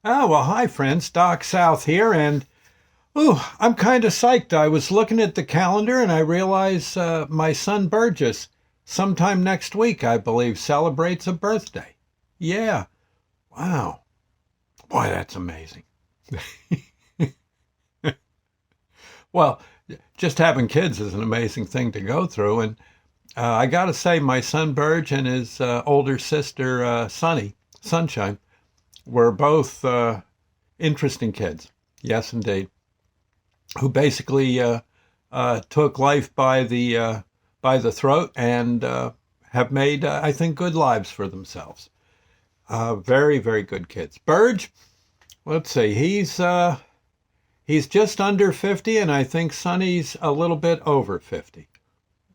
Oh, well, hi, friends. Doc South here, and I'm kind of psyched. I was looking at the calendar and I realize my son Burgess, sometime next week, I believe, celebrates a birthday. Yeah. Wow. Boy, that's amazing. Well, just having kids is an amazing thing to go through. And I got to say, my son Burge and his older sister Sunshine, were both interesting kids. Yes, indeed. Who basically took life by the throat and have made, I think, good lives for themselves. Very, very good kids. Burge, let's see, he's just under 50, and I think Sonny's a little bit over 50.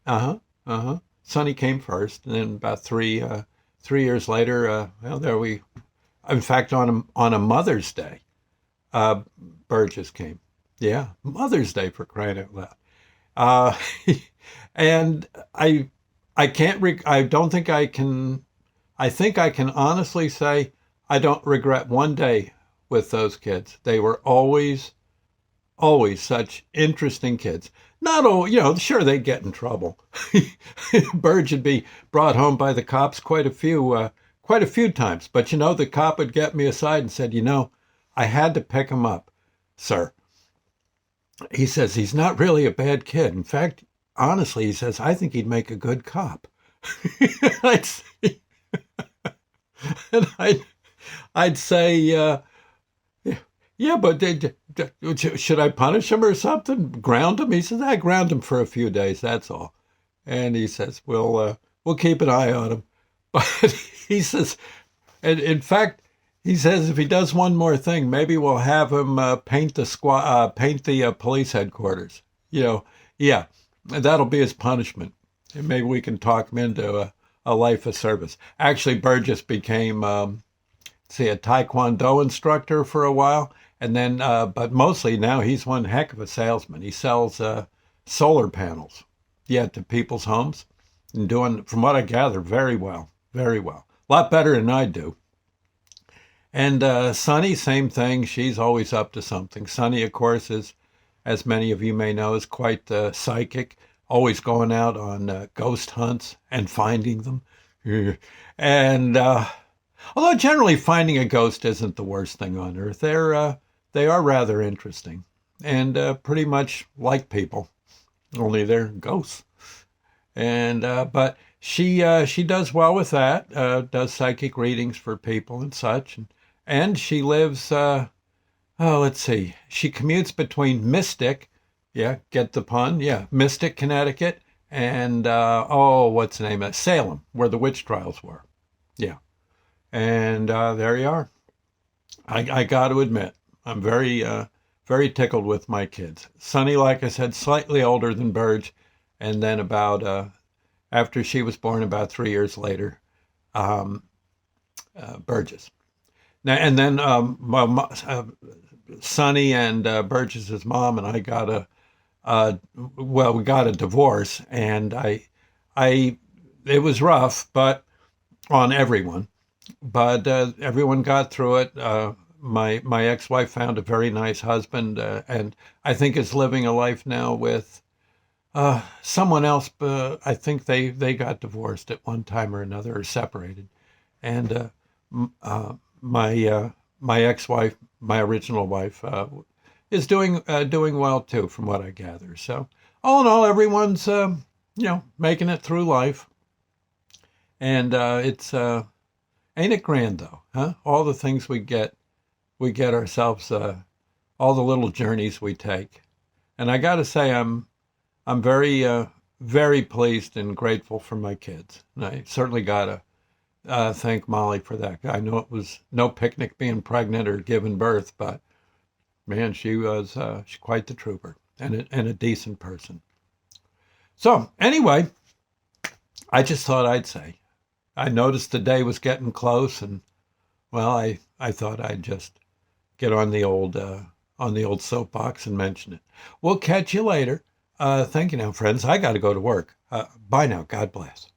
Uh huh. Uh huh. Sonny came first, and then about 3 years later, well, there we. In fact, on a Mother's Day, uh, Burgess came. Yeah, Mother's Day for crying out loud. Uh, and I can't. I don't think I can. I think I can honestly say I don't regret one day with those kids. They were always such interesting kids. Not all, sure they get in trouble. Burge would be brought home by the cops quite a few times. But the cop would get me aside and said, I had to pick him up, sir. He says he's not really a bad kid. In fact, honestly, he says I think he'd make a good cop. I'd say, and I'd say, yeah, but should I punish him or something? Ground him? He says, I ground him for a few days. That's all. And he says, we'll keep an eye on him. But he says, and in fact, he says if he does one more thing, maybe we'll have him paint the police headquarters. You know, yeah, that'll be his punishment. And maybe we can talk him into a life of service. Actually, Burgess became, a Taekwondo instructor for a while, and then, but mostly now he's one heck of a salesman. He sells solar panels, yeah, to people's homes, and doing, from what I gather, very well, very well. A lot better than I do. And Sunny, same thing. She's always up to something. Sunny, of course, is, as many of you may know, is quite psychic, always going out on ghost hunts and finding them. And although generally finding a ghost isn't the worst thing on earth, they are rather interesting and pretty much like people, only they're ghosts. And but she does well with that. Does psychic readings for people and such, and she lives. Let's see. She commutes between Mystic, yeah, get the pun, yeah, Mystic, Connecticut, and what's the name of it? Salem, where the witch trials were. Yeah, and there you are. I got to admit, I'm very tickled with my kids. Sunny, like I said, slightly older than Burge, and then about after she was born, about 3 years later, um, Burgess. Now and then Sonny and Burgess's mom and I got we got a divorce, and I, it was rough, but on everyone, but everyone got through it. My ex-wife found a very nice husband, and I think is living a life now with someone else. But I think they got divorced at one time or another, or separated. And my ex-wife, my original wife, is doing well too, from what I gather. So all in all, everyone's making it through life, and it's ain't it grand though, huh? All the things we get ourselves, all the little journeys we take, and I got to say, I'm very pleased and grateful for my kids. And I certainly gotta thank Molly for that. I know it was no picnic being pregnant or giving birth, but man, she was she's quite the trooper and a decent person. So anyway, I just thought I'd say I noticed the day was getting close, and well, I thought I'd just get on the old soapbox and mention it. We'll catch you later. Thank you now, friends. I got to go to work. Bye now. God bless.